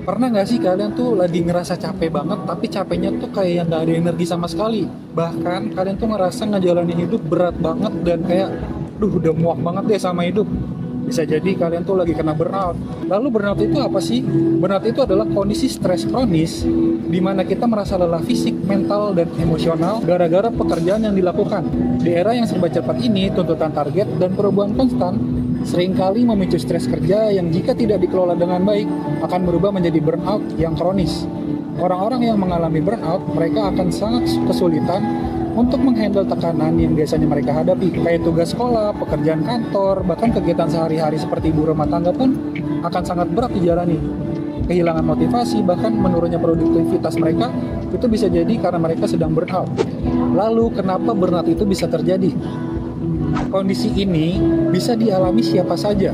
Pernah nggak sih kalian tuh lagi ngerasa capek banget, tapi capeknya tuh kayak yang nggak ada energi sama sekali. Bahkan kalian tuh ngerasa ngejalanin hidup berat banget dan kayak, duh udah muak banget deh sama hidup. Bisa jadi kalian tuh lagi kena burnout. Lalu burnout itu apa sih? Burnout itu adalah kondisi stres kronis di mana kita merasa lelah fisik, mental, dan emosional gara-gara pekerjaan yang dilakukan. Di era yang serba cepat ini, tuntutan target dan perubahan konstan seringkali memicu stres kerja yang jika tidak dikelola dengan baik akan berubah menjadi burnout yang kronis. Orang-orang yang mengalami burnout, mereka akan sangat kesulitan untuk menghandle tekanan yang biasanya mereka hadapi, kayak tugas sekolah, pekerjaan kantor, bahkan kegiatan sehari-hari seperti ibu rumah tangga pun akan sangat berat dijalani. Kehilangan motivasi, bahkan menurunnya produktivitas mereka, itu bisa jadi karena mereka sedang burnout. Lalu, kenapa burnout itu bisa terjadi? Kondisi ini bisa dialami siapa saja.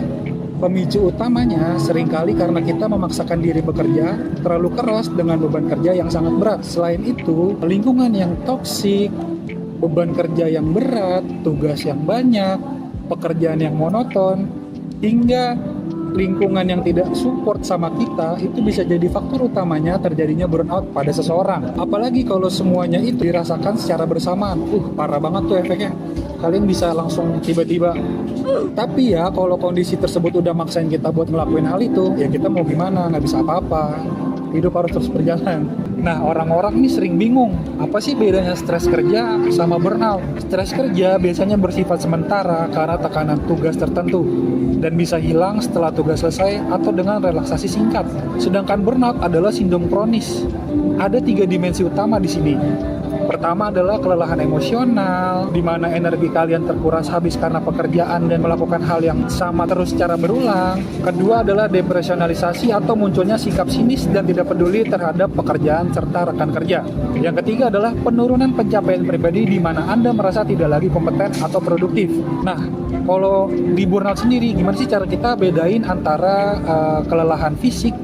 Pemicu utamanya seringkali karena kita memaksakan diri bekerja terlalu keras dengan beban kerja yang sangat berat. Selain itu, lingkungan yang toksik, beban kerja yang berat, tugas yang banyak, pekerjaan yang monoton, hingga lingkungan yang tidak support sama kita itu bisa jadi faktor utamanya terjadinya burnout pada seseorang. Apalagi kalau semuanya itu dirasakan secara bersamaan. Parah banget tuh efeknya. Kalian bisa langsung tiba-tiba. Tapi ya kalau kondisi tersebut udah maksain kita buat ngelakuin hal itu, ya kita mau gimana, nggak bisa apa-apa. Hidup harus terus berjalan. Nah, orang-orang ini sering bingung, apa sih bedanya stres kerja sama burnout? Stres kerja biasanya bersifat sementara karena tekanan tugas tertentu dan bisa hilang setelah tugas selesai atau dengan relaksasi singkat. Sedangkan burnout adalah sindrom kronis. Ada 3 dimensi utama di sini. Pertama adalah kelelahan emosional, di mana energi kalian terkuras habis karena pekerjaan dan melakukan hal yang sama terus secara berulang. Kedua adalah depresionalisasi atau munculnya sikap sinis dan tidak peduli terhadap pekerjaan serta rekan kerja. Yang ketiga adalah penurunan pencapaian pribadi di mana Anda merasa tidak lagi kompeten atau produktif. Nah, kalau di burnout sendiri, gimana sih cara kita bedain antara kelelahan fisik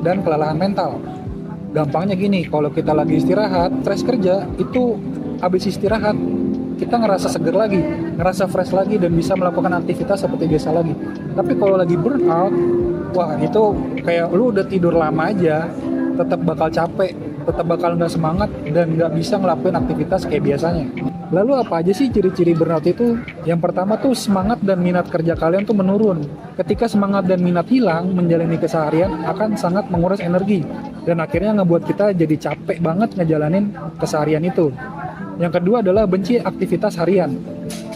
dan kelelahan mental? Gampangnya gini, kalau kita lagi istirahat, stres kerja itu habis istirahat kita ngerasa seger lagi, ngerasa fresh lagi dan bisa melakukan aktivitas seperti biasa lagi. Tapi kalau lagi burnout, wah itu kayak lu udah tidur lama aja, tetap bakal capek, tetap bakal nggak semangat dan nggak bisa ngelakuin aktivitas kayak biasanya. Lalu apa aja sih ciri-ciri burnout itu? Yang pertama tuh semangat dan minat kerja kalian tuh menurun. Ketika semangat dan minat hilang, menjalani keseharian akan sangat menguras energi. Dan akhirnya ngebuat kita jadi capek banget ngejalanin keseharian itu. Yang kedua adalah benci aktivitas harian.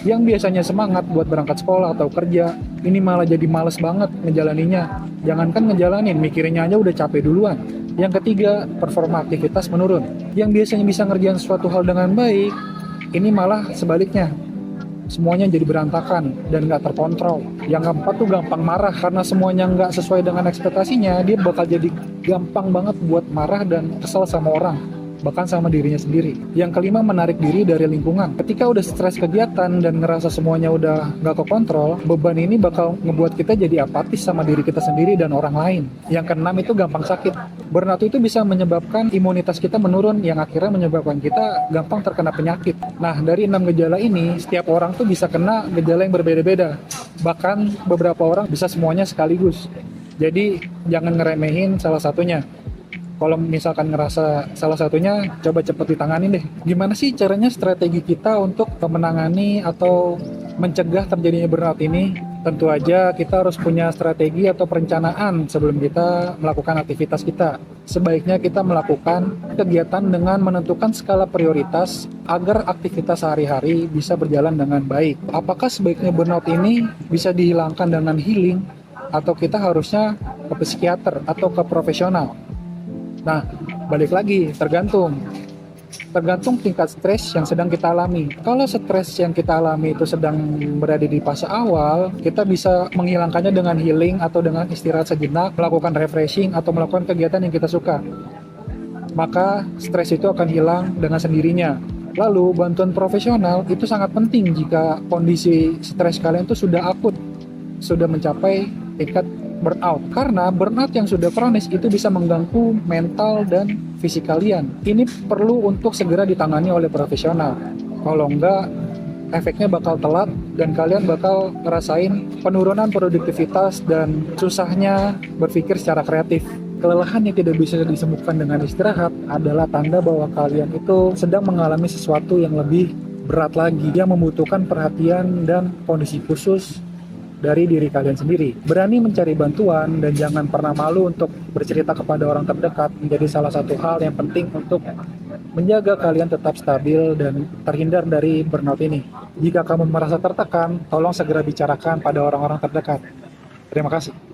Yang biasanya semangat buat berangkat sekolah atau kerja, ini malah jadi males banget ngejalaninya. Jangankan ngejalanin, mikirinnya aja udah capek duluan. Yang ketiga, performa aktivitas menurun. Yang biasanya bisa ngerjain suatu hal dengan baik, ini malah sebaliknya. Semuanya jadi berantakan dan nggak terkontrol. Yang keempat tuh gampang marah karena semuanya nggak sesuai dengan ekspektasinya. Dia bakal jadi gampang banget buat marah dan kesel sama orang, bahkan sama dirinya sendiri. Yang kelima, menarik diri dari lingkungan. Ketika udah stres kegiatan dan ngerasa semuanya udah nggak kekontrol, beban ini bakal ngebuat kita jadi apatis sama diri kita sendiri dan orang lain. Yang keenam itu gampang sakit. Burnout itu bisa menyebabkan imunitas kita menurun yang akhirnya menyebabkan kita gampang terkena penyakit. Nah, dari 6 gejala ini, setiap orang tuh bisa kena gejala yang berbeda-beda. Bahkan beberapa orang bisa semuanya sekaligus. Jadi, jangan ngeremehin salah satunya. Kalau misalkan ngerasa salah satunya, coba cepet ditangani deh. Gimana sih caranya strategi kita untuk menangani atau mencegah terjadinya burnout ini? Tentu aja kita harus punya strategi atau perencanaan sebelum kita melakukan aktivitas kita. Sebaiknya kita melakukan kegiatan dengan menentukan skala prioritas agar aktivitas sehari-hari bisa berjalan dengan baik. Apakah sebaiknya burnout ini bisa dihilangkan dengan healing atau kita harusnya ke psikiater atau ke profesional? Nah, balik lagi, tergantung tingkat stres yang sedang kita alami. Kalau stres yang kita alami itu sedang berada di fase awal, kita bisa menghilangkannya dengan healing atau dengan istirahat sejenak, melakukan refreshing atau melakukan kegiatan yang kita suka. Maka stres itu akan hilang dengan sendirinya. Lalu bantuan profesional itu sangat penting jika kondisi stres kalian itu sudah akut, sudah mencapai tingkat burnout. Karena burnout yang sudah kronis itu bisa mengganggu mental dan fisik kalian. Ini perlu untuk segera ditangani oleh profesional. Kalau enggak, efeknya bakal telat dan kalian bakal ngerasain penurunan produktivitas dan susahnya berpikir secara kreatif. Kelelahan yang tidak bisa disembuhkan dengan istirahat adalah tanda bahwa kalian itu sedang mengalami sesuatu yang lebih berat lagi, yang membutuhkan perhatian dan kondisi khusus dari diri kalian sendiri. Berani mencari bantuan dan jangan pernah malu untuk bercerita kepada orang terdekat menjadi salah satu hal yang penting untuk menjaga kalian tetap stabil dan terhindar dari burnout ini. Jika kamu merasa tertekan, tolong segera bicarakan pada orang-orang terdekat. Terima kasih.